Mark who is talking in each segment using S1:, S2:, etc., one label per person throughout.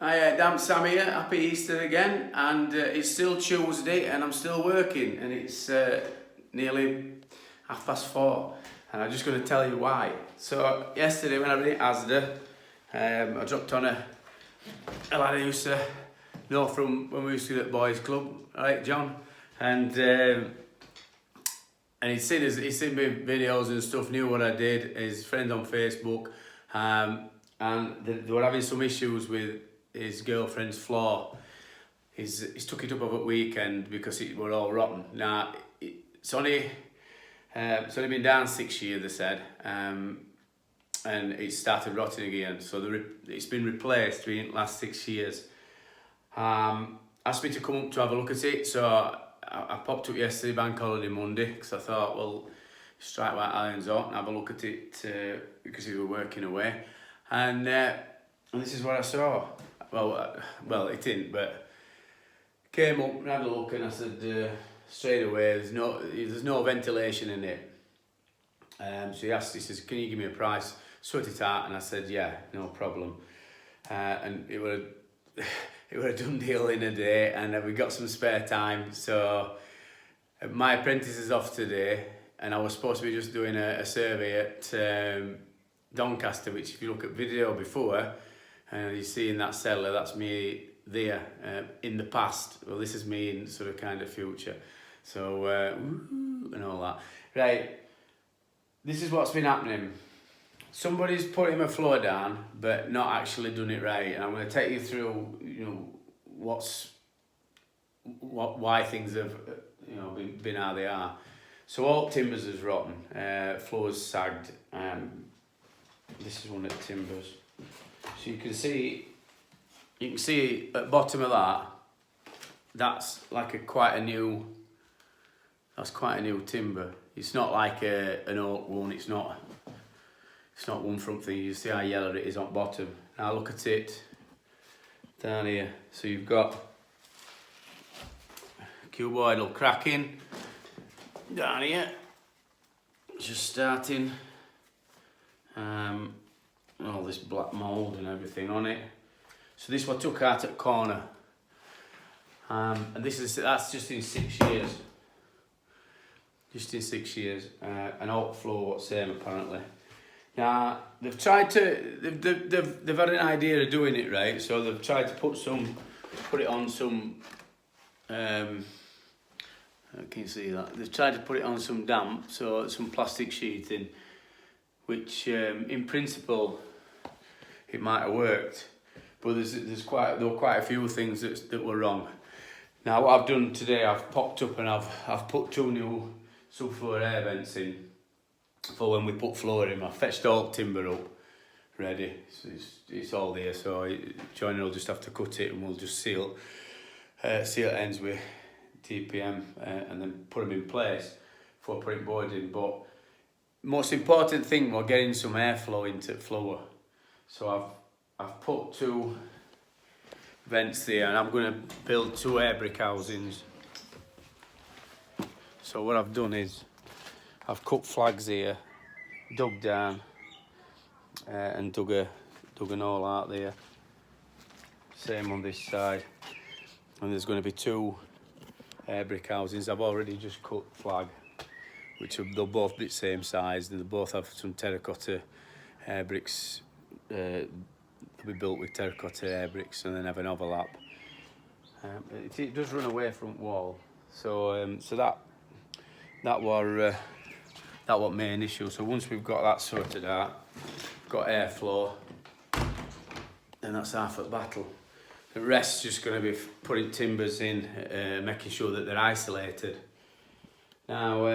S1: Hi, Dan Sam here. Happy Easter again, and it's still Tuesday, and I'm still working, and it's nearly 4:30, and I'm just going to tell you why. So yesterday when I was in Asda, I dropped on a lad I used to know from when we used to do at Boys Club, right, John, and he'd seen my videos and stuff, knew what I did. His friend on Facebook, and they were having some issues with his girlfriend's floor. He's took it up over the weekend because it were all rotten. Now it's only been down 6 years, they said, and it started rotting again. So it's been replaced in the last 6 years. Asked me to come up to have a look at it, so I popped up yesterday, bank holiday Monday, because I thought, well, strike while iron's hot and have a look at it because we were working away, and this is what I saw. Well, it didn't, but came up and had a look, and I said straight away, there's no ventilation in it. So he says, can you give me a price? Sort it out, and I said, yeah, no problem. And it were a done deal in a day, and we got some spare time. So my apprentice is off today, and I was supposed to be just doing a survey at Doncaster, which if you look at video before, you see in that cellar, that's me there in the past. Well, this is me in sort of kind of future. So, and all that. Right, this is what's been happening. Somebody's putting my floor down, but not actually done it right. And I'm going to take you through, why things have, been how they are. So all timbers is rotten, floors sagged. This is one of the timbers. So you can see at the bottom of that, that's like quite a new timber. It's not like an oak one. It's not one front thing. You see how yellow it is on bottom. Now look at it down here. So you've got cuboidal cracking down here, just starting. All this black mould and everything on it. So this one took out at the corner, and that's just in 6 years. Just in 6 years, an oak floor, same apparently. Now they've tried to, they've had an idea of doing it right, so they've tried to put it on some. Can you see that? They've tried to put it on some damp, so some plastic sheeting, which in principle it might have worked, but there were quite a few things that were wrong. Now what I've done today, I've popped up and I've put 2 new subfloor air vents in for when we put floor in. I've fetched all timber up ready, so it's all there. So joiner will just have to cut it, and we'll just seal ends with TPM and then put them in place before putting board in. But most important thing, we're getting some airflow into the floor. So I've put 2 vents there, and I'm going to build 2 air brick housings. So what I've done is I've cut flags here, dug down, and dug an hole out there. Same on this side, and there's going to be 2 air brick housings. I've already just cut flag, which they'll both be the same size, and they both have some terracotta air bricks. They'll be built with terracotta air bricks, and then have an overlap. It does run away front wall, so that was main issue. So once we've got that sorted out, got airflow, then that's half of the battle. The rest's just going to be putting timbers in, making sure that they're isolated. Now,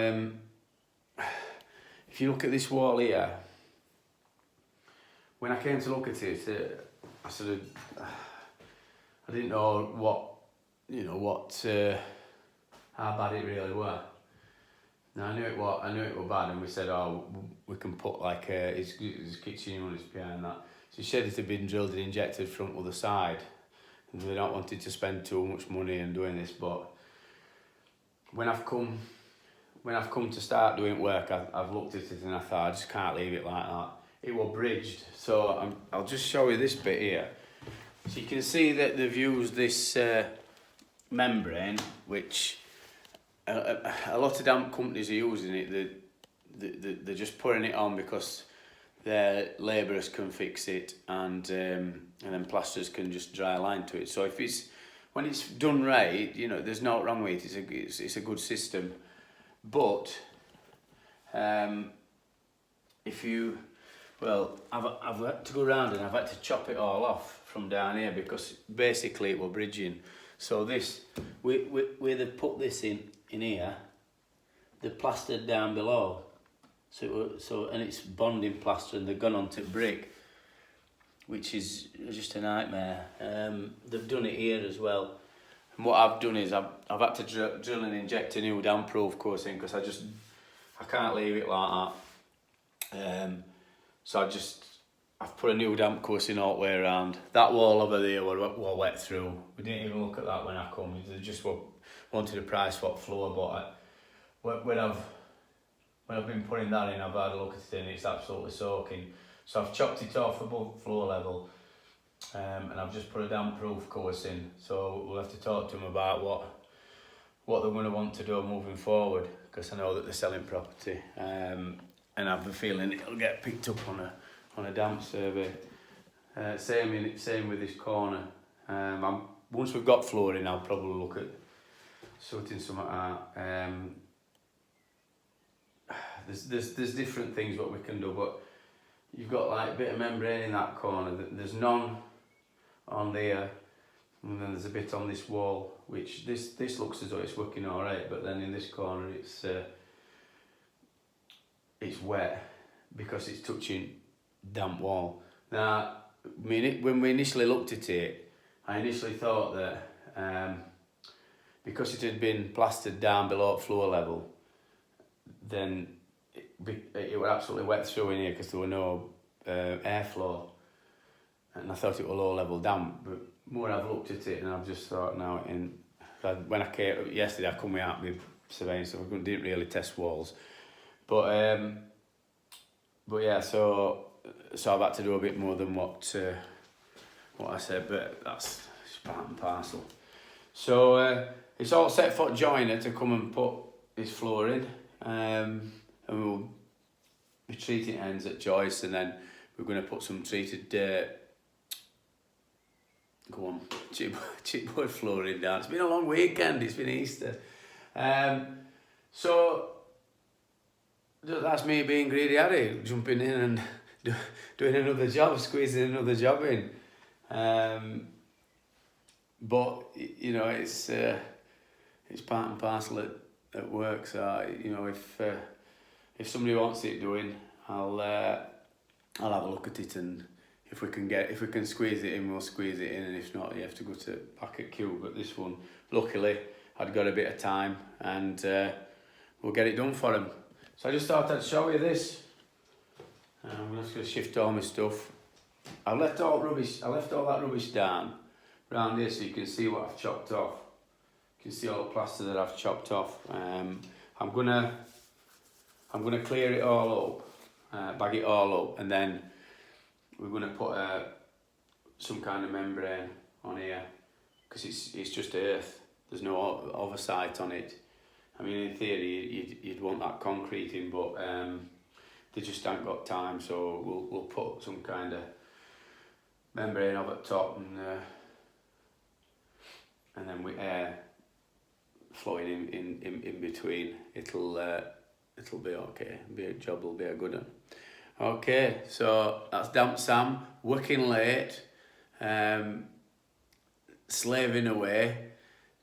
S1: if you look at this wall here, when I came to look at it, I didn't know how bad it really was. Now I knew it was bad, and we said, we can put like his kitchen units behind that. So he said it had been drilled and injected from the other side, and they don't wanted to spend too much money in doing this. But when I've come to start doing work, I've looked at it and I thought, I just can't leave it like that. It was bridged, so I'll just show you this bit here. So you can see that they've used this membrane, which a lot of damp companies are using it. They're just putting it on because their labourers can fix it, and then plasterers can just dry line to it. So if it's when it's done right, you know, there's no wrong with it. It's a good system, but if you, well, I've had to go around and I've had to chop it all off from down here because basically it was bridging. So this, where they put this in here, they plastered down below. So and it's bonding plaster, and they've gone onto brick, which is just a nightmare. They've done it here as well. And what I've done is I've had to drill and inject a new damp-proof course in because I can't leave it like that. So I've put a new damp course in all the way around. That wall over there were wet through. We didn't even look at that when I come. They just wanted a price swap floor, but when I've been putting that in, I've had a look at it and it's absolutely soaking. So I've chopped it off above floor level, and I've just put a damp proof course in. So we'll have to talk to them about what they're going to want to do moving forward, because I know that they're selling property, and I have a feeling it'll get picked up on a damp survey. Same with this corner. Once we've got flooring, I'll probably look at sorting some out. There's different things what we can do, but you've got like a bit of membrane in that corner. There's none on there, and then there's a bit on this wall, which this looks as though it's working all right, but then in this corner it's wet because it's touching damp wall. Now, when we initially looked at it, I initially thought that because it had been plastered down below floor level, then it was absolutely wet through in here because there were no airflow, and I thought it was low level damp. But more I've looked at it, and I've just thought now, when I came yesterday, I come out with surveying, so I didn't really test walls, but yeah, so I've had to do a bit more than what I said, but that's part and parcel. So it's all set for joiner to come and put his floor in. And we'll be treating ends at Joyce, and then we're going to put some treated chipboard flooring down. It's been a long weekend, it's been Easter. So that's me being greedy Harry, jumping in and doing another job, squeezing another job in. But you know, it's part and parcel at work. So you know, if somebody wants it doing, I'll have a look at it, and if we can squeeze it in, we'll squeeze it in, and if not, you have to go to back at Q. But this one, luckily, I'd got a bit of time, and we'll get it done for him. So I just thought I'd show you this. I'm just going to shift all my stuff. I left all that rubbish down around here so you can see what I've chopped off. You can see all the plaster that I've chopped off. I'm gonna clear it all up, bag it all up, and then we're gonna put some kind of membrane on here because it's just earth. There's no oversight on it. I mean, in theory, you'd want that concrete in, but they just haven't got time. So we'll put some kind of membrane over the top, and then with air flowing in between, it'll be okay. Job will be a good one. Okay, so that's Damp Sam working late, slaving away,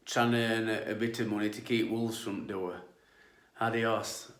S1: trying to earn a bit of money to keep wolves front door. Adios.